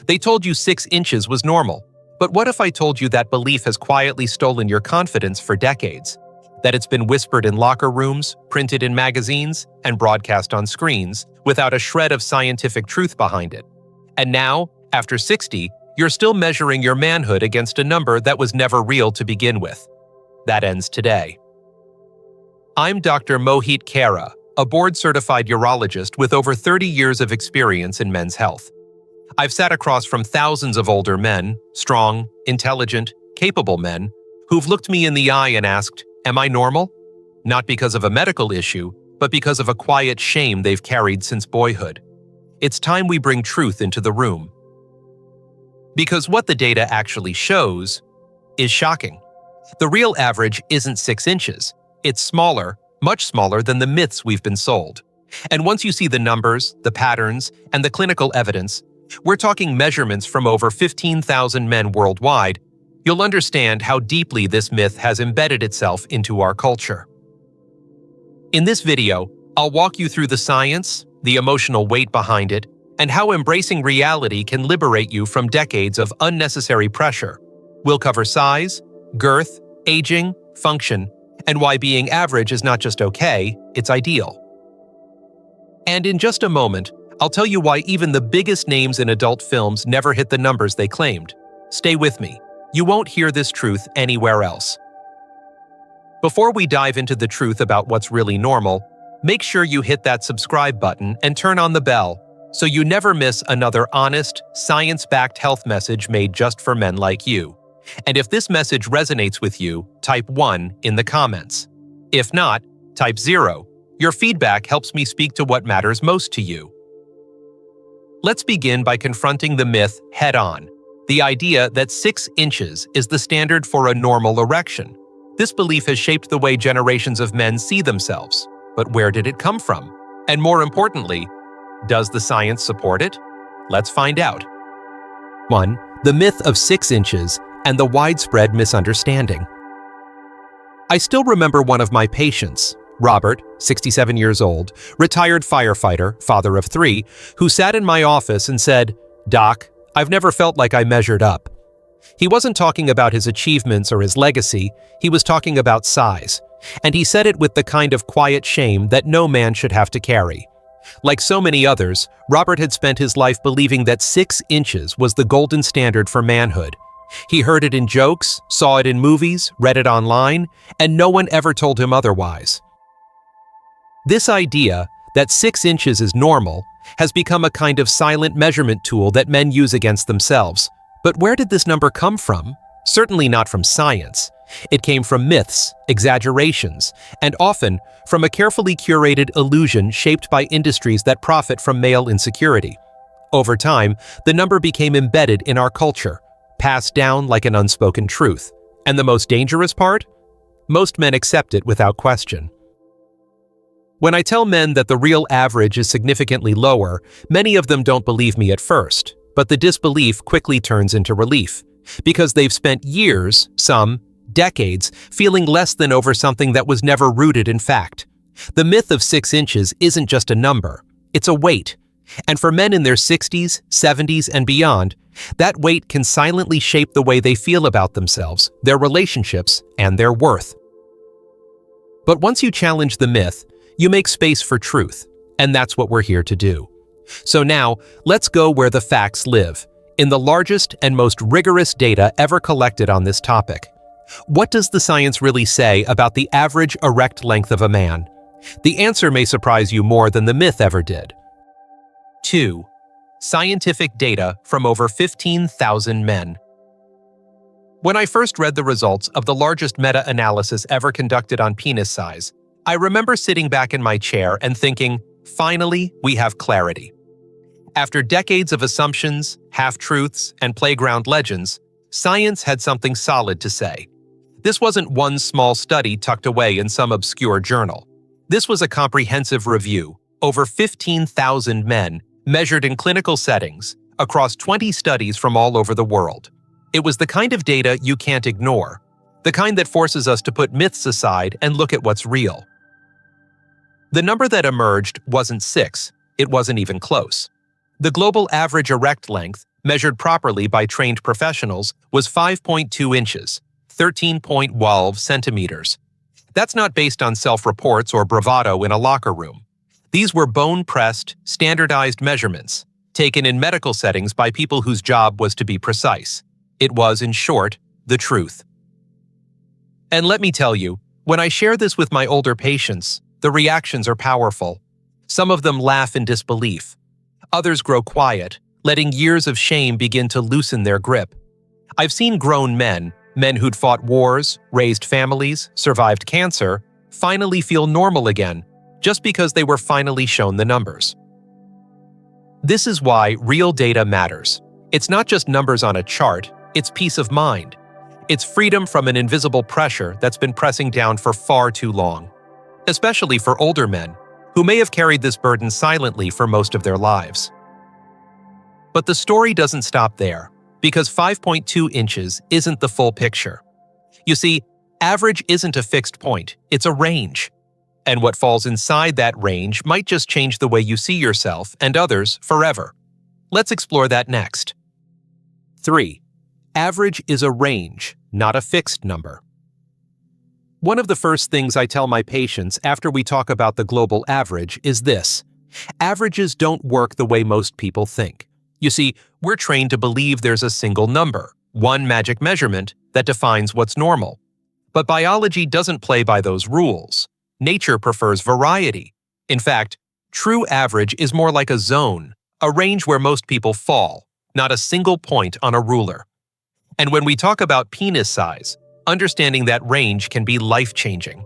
They told you 6 inches was normal. But what if I told you that belief has quietly stolen your confidence for decades? That it's been whispered in locker rooms, printed in magazines, and broadcast on screens without a shred of scientific truth behind it. And now, after 60, you're still measuring your manhood against a number that was never real to begin with. That ends today. I'm Dr. Mohit Khera, a board-certified urologist with over 30 years of experience in men's health. I've sat across from thousands of older men, strong, intelligent, capable men, who've looked me in the eye and asked, "Am I normal?" Not because of a medical issue, but because of a quiet shame they've carried since boyhood. It's time we bring truth into the room. Because what the data actually shows is shocking. The real average isn't 6 inches. It's smaller, much smaller than the myths we've been sold. And once you see the numbers, the patterns, and the clinical evidence, we're talking measurements from over 15,000 men worldwide, you'll understand how deeply this myth has embedded itself into our culture. In this video, I'll walk you through the science, the emotional weight behind it, and how embracing reality can liberate you from decades of unnecessary pressure. We'll cover size, girth, aging, function, and why being average is not just okay, it's ideal. And in just a moment, I'll tell you why even the biggest names in adult films never hit the numbers they claimed. Stay with me. You won't hear this truth anywhere else. Before we dive into the truth about what's really normal, make sure you hit that subscribe button and turn on the bell so you never miss another honest, science-backed health message made just for men like you. And if this message resonates with you, type 1 in the comments. If not, type 0. Your feedback helps me speak to what matters most to you. Let's begin by confronting the myth head-on. The idea that 6 inches is the standard for a normal erection. This belief has shaped the way generations of men see themselves. But where did it come from? And more importantly, does the science support it? Let's find out. 1. The myth of 6 inches and the widespread misunderstanding. I still remember one of my patients, Robert, 67 years old, retired firefighter, father of 3, who sat in my office and said, "Doc, I've never felt like I measured up." He wasn't talking about his achievements or his legacy, he was talking about size. And he said it with the kind of quiet shame that no man should have to carry. Like so many others, Robert had spent his life believing that 6 inches was the golden standard for manhood. He heard it in jokes, saw it in movies, read it online, and no one ever told him otherwise. This idea that 6 inches is normal has become a kind of silent measurement tool that men use against themselves. But where did this number come from? Certainly not from science. It came from myths, exaggerations, and often from a carefully curated illusion shaped by industries that profit from male insecurity. Over time, the number became embedded in our culture, passed down like an unspoken truth. And the most dangerous part? Most men accept it without question. When I tell men that the real average is significantly lower, many of them don't believe me at first, but the disbelief quickly turns into relief, because they've spent years, some decades, feeling less than over something that was never rooted in fact. The myth of 6 inches isn't just a number, it's a weight. And for men in their 60s, 70s, and beyond, that weight can silently shape the way they feel about themselves, their relationships, and their worth. But once you challenge the myth, you make space for truth, and that's what we're here to do. So now, let's go where the facts live, in the largest and most rigorous data ever collected on this topic. What does the science really say about the average erect length of a man? The answer may surprise you more than the myth ever did. 2. Scientific data from over 15,000 men. When I first read the results of the largest meta-analysis ever conducted on penis size, I remember sitting back in my chair and thinking, finally, we have clarity. After decades of assumptions, half-truths, and playground legends, science had something solid to say. This wasn't one small study tucked away in some obscure journal. This was a comprehensive review, over 15,000 men, measured in clinical settings, across 20 studies from all over the world. It was the kind of data you can't ignore, the kind that forces us to put myths aside and look at what's real. The number that emerged wasn't 6, it wasn't even close. The global average erect length, measured properly by trained professionals, was 5.2 inches, 13.12 centimeters. That's not based on self-reports or bravado in a locker room. These were bone-pressed, standardized measurements, taken in medical settings by people whose job was to be precise. It was, in short, the truth. And let me tell you, when I share this with my older patients, the reactions are powerful. Some of them laugh in disbelief. Others grow quiet, letting years of shame begin to loosen their grip. I've seen grown men who'd fought wars, raised families, survived cancer, finally feel normal again, just because they were finally shown the numbers. This is why real data matters. It's not just numbers on a chart, it's peace of mind. It's freedom from an invisible pressure that's been pressing down for far too long, especially for older men, who may have carried this burden silently for most of their lives. But the story doesn't stop there, because 5.2 inches isn't the full picture. You see, average isn't a fixed point, it's a range. And what falls inside that range might just change the way you see yourself and others forever. Let's explore that next. 3. Average is a range, not a fixed number. One of the first things I tell my patients after we talk about the global average is this: averages don't work the way most people think. You see, we're trained to believe there's a single number, one magic measurement, that defines what's normal. But biology doesn't play by those rules. Nature prefers variety. In fact, true average is more like a zone, a range where most people fall, not a single point on a ruler. And when we talk about penis size, understanding that range can be life-changing.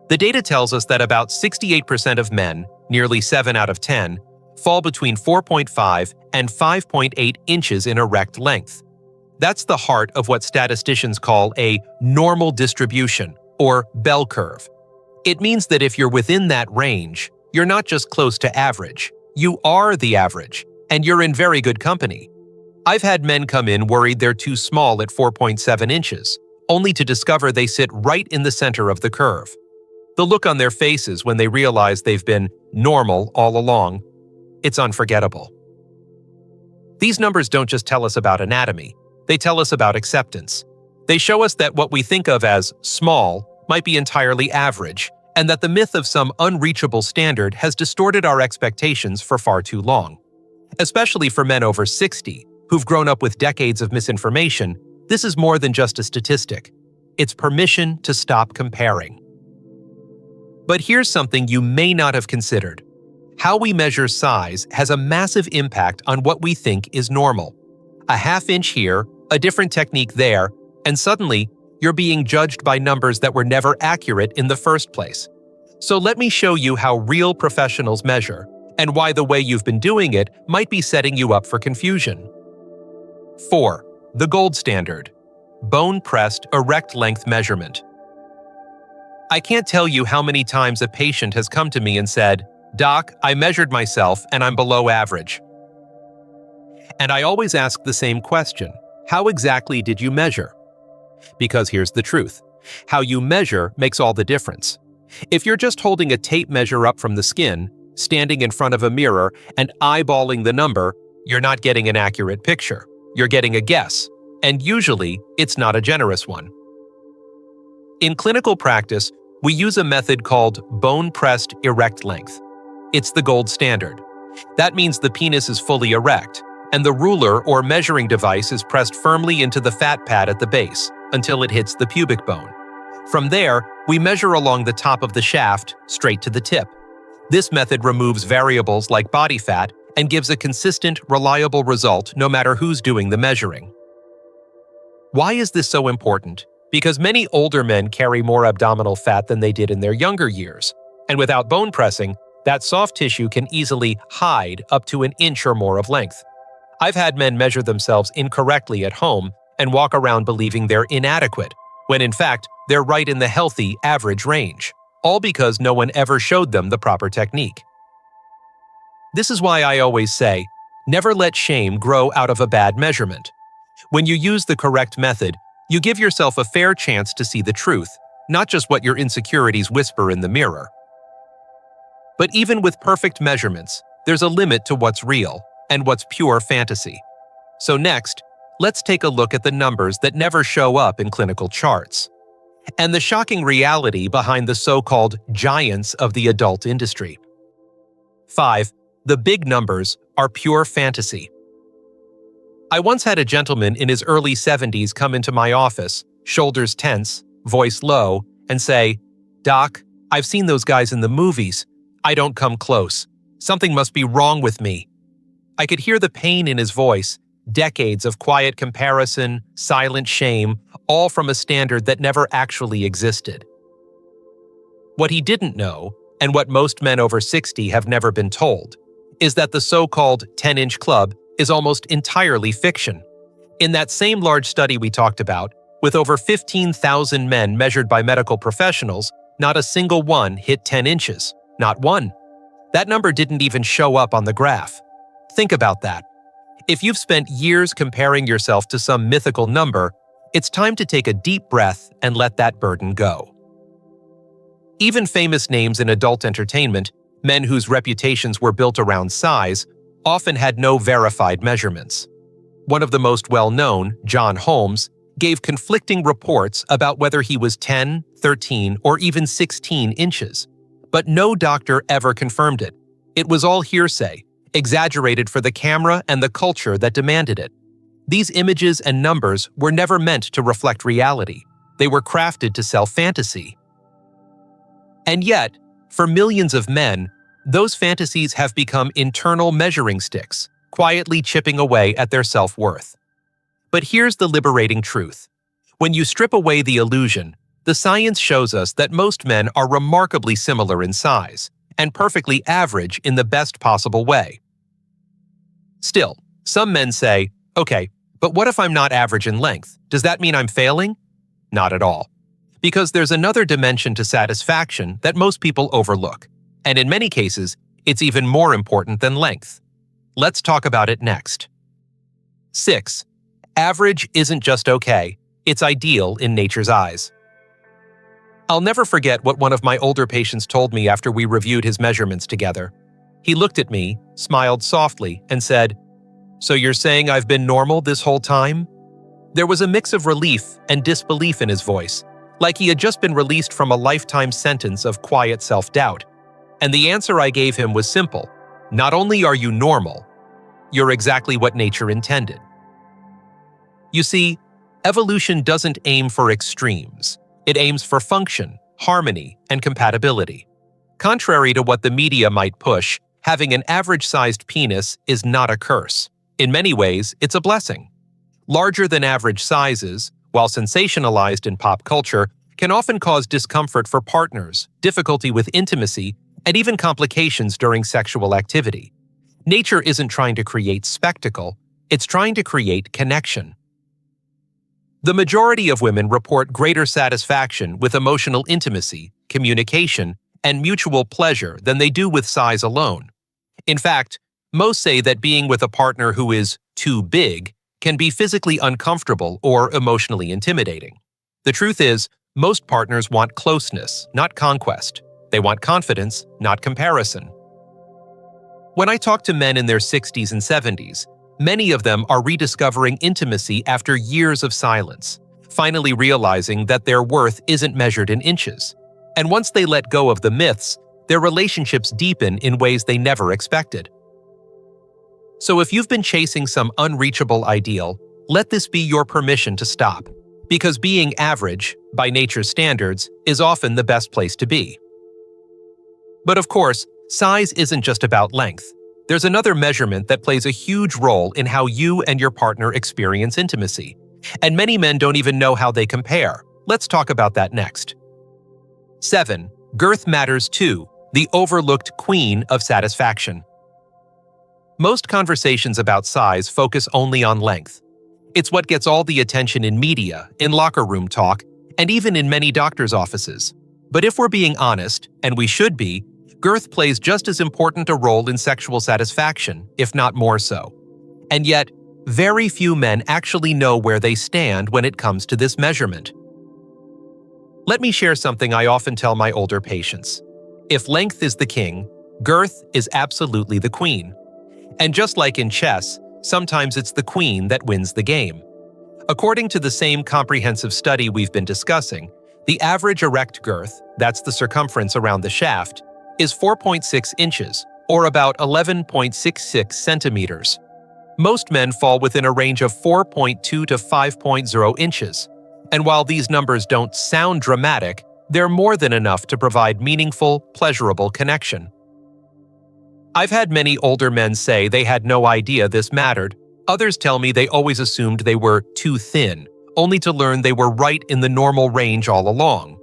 The data tells us that about 68% of men, nearly 7 out of 10, fall between 4.5 and 5.8 inches in erect length. That's the heart of what statisticians call a normal distribution, or bell curve. It means that if you're within that range, you're not just close to average, you are the average, and you're in very good company. I've had men come in worried they're too small at 4.7 inches, only to discover they sit right in the center of the curve. The look on their faces when they realize they've been normal all along, it's unforgettable. These numbers don't just tell us about anatomy, they tell us about acceptance. They show us that what we think of as small might be entirely average, and that the myth of some unreachable standard has distorted our expectations for far too long. Especially for men over 60, who've grown up with decades of misinformation, this is more than just a statistic. It's permission to stop comparing. But here's something you may not have considered. How we measure size has a massive impact on what we think is normal. A half inch here, a different technique there, and suddenly, you're being judged by numbers that were never accurate in the first place. So let me show you how real professionals measure, and why the way you've been doing it might be setting you up for confusion. 4. The gold standard. Bone-pressed erect length measurement. I can't tell you how many times a patient has come to me and said, "Doc, I measured myself and I'm below average." And I always ask the same question: how exactly did you measure? Because here's the truth. How you measure makes all the difference. If you're just holding a tape measure up from the skin, standing in front of a mirror, and eyeballing the number, you're not getting an accurate picture. You're getting a guess, and usually, it's not a generous one. In clinical practice, we use a method called bone-pressed erect length. It's the gold standard. That means the penis is fully erect, and the ruler or measuring device is pressed firmly into the fat pad at the base until it hits the pubic bone. From there, we measure along the top of the shaft, straight to the tip. This method removes variables like body fat and gives a consistent, reliable result no matter who's doing the measuring. Why is this so important? Because many older men carry more abdominal fat than they did in their younger years, and without bone pressing, that soft tissue can easily hide up to an inch or more of length. I've had men measure themselves incorrectly at home and walk around believing they're inadequate, when in fact, they're right in the healthy, average range, all because no one ever showed them the proper technique. This is why I always say, never let shame grow out of a bad measurement. When you use the correct method, you give yourself a fair chance to see the truth, not just what your insecurities whisper in the mirror. But even with perfect measurements, there's a limit to what's real, and what's pure fantasy. So next, let's take a look at the numbers that never show up in clinical charts, and the shocking reality behind the so-called giants of the adult industry. 5. The big numbers are pure fantasy. I once had a gentleman in his early 70s come into my office, shoulders tense, voice low, and say, "Doc, I've seen those guys in the movies. I don't come close. Something must be wrong with me." I could hear the pain in his voice, decades of quiet comparison, silent shame, all from a standard that never actually existed. What he didn't know, and what most men over 60 have never been told, is that the so-called 10-inch club is almost entirely fiction. In that same large study we talked about, with over 15,000 men measured by medical professionals, not a single one hit 10 inches. Not one. That number didn't even show up on the graph. Think about that. If you've spent years comparing yourself to some mythical number, it's time to take a deep breath and let that burden go. Even famous names in adult entertainment, men whose reputations were built around size, often had no verified measurements. One of the most well-known, John Holmes, gave conflicting reports about whether he was 10, 13, or even 16 inches. But no doctor ever confirmed it. It was all hearsay, exaggerated for the camera and the culture that demanded it. These images and numbers were never meant to reflect reality. They were crafted to sell fantasy. And yet, for millions of men, those fantasies have become internal measuring sticks, quietly chipping away at their self-worth. But here's the liberating truth. When you strip away the illusion, the science shows us that most men are remarkably similar in size, and perfectly average in the best possible way. Still, some men say, "Okay, but what if I'm not average in length? Does that mean I'm failing?" Not at all. Because there's another dimension to satisfaction that most people overlook, and in many cases, it's even more important than length. Let's talk about it next. 6. Average isn't just okay, it's ideal in nature's eyes. I'll never forget what one of my older patients told me after we reviewed his measurements together. He looked at me, smiled softly, and said, "So you're saying I've been normal this whole time?" There was a mix of relief and disbelief in his voice, like he had just been released from a lifetime sentence of quiet self-doubt. And the answer I gave him was simple. Not only are you normal, you're exactly what nature intended. You see, evolution doesn't aim for extremes. It aims for function, harmony, and compatibility. Contrary to what the media might push, having an average-sized penis is not a curse. In many ways, it's a blessing. Larger than average sizes, while sensationalized in pop culture, can often cause discomfort for partners, difficulty with intimacy, and even complications during sexual activity. Nature isn't trying to create spectacle, it's trying to create connection. The majority of women report greater satisfaction with emotional intimacy, communication, and mutual pleasure than they do with size alone. In fact, most say that being with a partner who is too big can be physically uncomfortable or emotionally intimidating. The truth is, most partners want closeness, not conquest. They want confidence, not comparison. When I talk to men in their 60s and 70s, many of them are rediscovering intimacy after years of silence, finally realizing that their worth isn't measured in inches. And once they let go of the myths, their relationships deepen in ways they never expected. So if you've been chasing some unreachable ideal, let this be your permission to stop. Because being average, by nature's standards, is often the best place to be. But of course, size isn't just about length. There's another measurement that plays a huge role in how you and your partner experience intimacy. And many men don't even know how they compare. Let's talk about that next. 7. Girth Matters Too, the overlooked queen of satisfaction. Most conversations about size focus only on length. It's what gets all the attention in media, in locker room talk, and even in many doctors' offices. But if we're being honest, and we should be, girth plays just as important a role in sexual satisfaction, if not more so. And yet, very few men actually know where they stand when it comes to this measurement. Let me share something I often tell my older patients. If length is the king, girth is absolutely the queen. And just like in chess, sometimes it's the queen that wins the game. According to the same comprehensive study we've been discussing, the average erect girth, that's the circumference around the shaft, is 4.6 inches, or about 11.66 centimeters. Most men fall within a range of 4.2 to 5.0 inches. And while these numbers don't sound dramatic, they're more than enough to provide meaningful, pleasurable connection. I've had many older men say they had no idea this mattered. Others tell me they always assumed they were too thin, only to learn they were right in the normal range all along.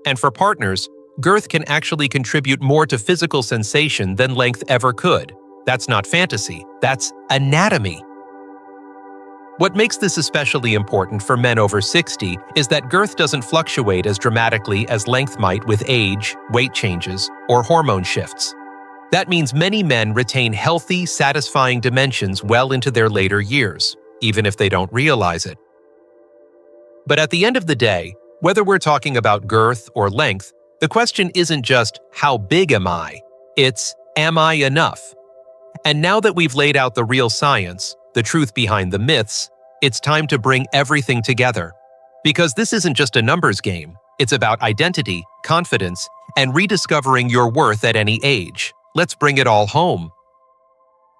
And for partners, girth can actually contribute more to physical sensation than length ever could. That's not fantasy, that's anatomy. What makes this especially important for men over 60 is that girth doesn't fluctuate as dramatically as length might with age, weight changes, or hormone shifts. That means many men retain healthy, satisfying dimensions well into their later years, even if they don't realize it. But at the end of the day, whether we're talking about girth or length, the question isn't just, how big am I? It's, am I enough? And now that we've laid out the real science, the truth behind the myths, it's time to bring everything together. Because this isn't just a numbers game, it's about identity, confidence, and rediscovering your worth at any age. Let's bring it all home.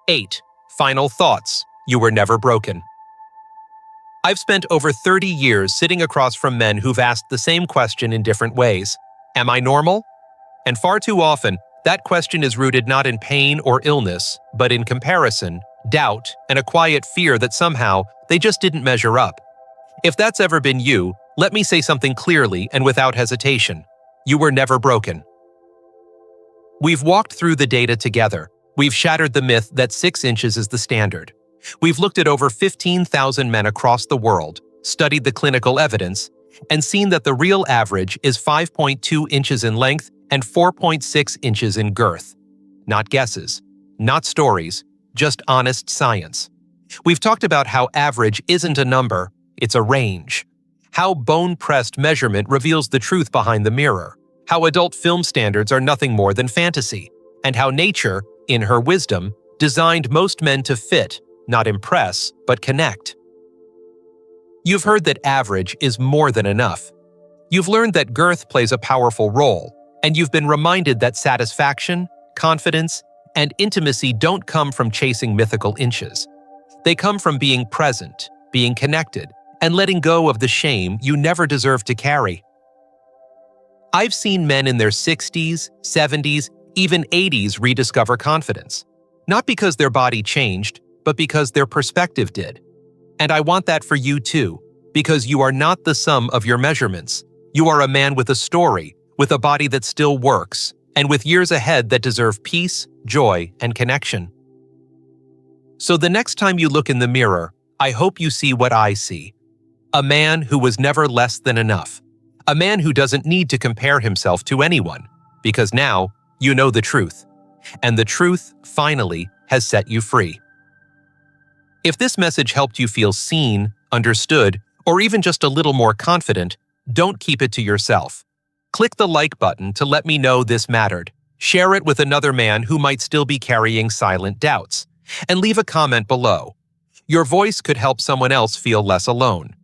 8. Final thoughts. You were never broken. I've spent over 30 years sitting across from men who've asked the same question in different ways. Am I normal? And far too often, that question is rooted not in pain or illness, but in comparison, doubt, and a quiet fear that somehow they just didn't measure up. If that's ever been you, let me say something clearly and without hesitation. You were never broken. We've walked through the data together. We've shattered the myth that 6 inches is the standard. We've looked at over 15,000 men across the world, studied the clinical evidence, and seen that the real average is 5.2 inches in length and 4.6 inches in girth. Not guesses, not stories, just honest science. We've talked about how average isn't a number, it's a range. How bone-pressed measurement reveals the truth behind the mirror. How adult film standards are nothing more than fantasy. And how nature, in her wisdom, designed most men to fit, not impress, but connect. You've heard that average is more than enough. You've learned that girth plays a powerful role, and you've been reminded that satisfaction, confidence, and intimacy don't come from chasing mythical inches. They come from being present, being connected, and letting go of the shame you never deserved to carry. I've seen men in their 60s, 70s, even 80s rediscover confidence. Not because their body changed, but because their perspective did. And I want that for you too, because you are not the sum of your measurements. You are a man with a story, with a body that still works, and with years ahead that deserve peace, joy, and connection. So the next time you look in the mirror, I hope you see what I see. A man who was never less than enough. A man who doesn't need to compare himself to anyone, because now you know the truth. And the truth, finally, has set you free. If this message helped you feel seen, understood, or even just a little more confident, don't keep it to yourself. Click the like button to let me know this mattered. Share it with another man who might still be carrying silent doubts. And leave a comment below. Your voice could help someone else feel less alone.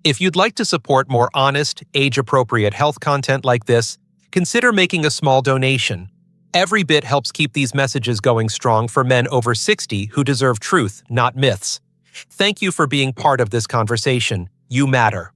If you'd like to support more honest, age-appropriate health content like this, consider making a small donation. Every bit helps keep these messages going strong for men over 60 who deserve truth, not myths. Thank you for being part of this conversation. You matter.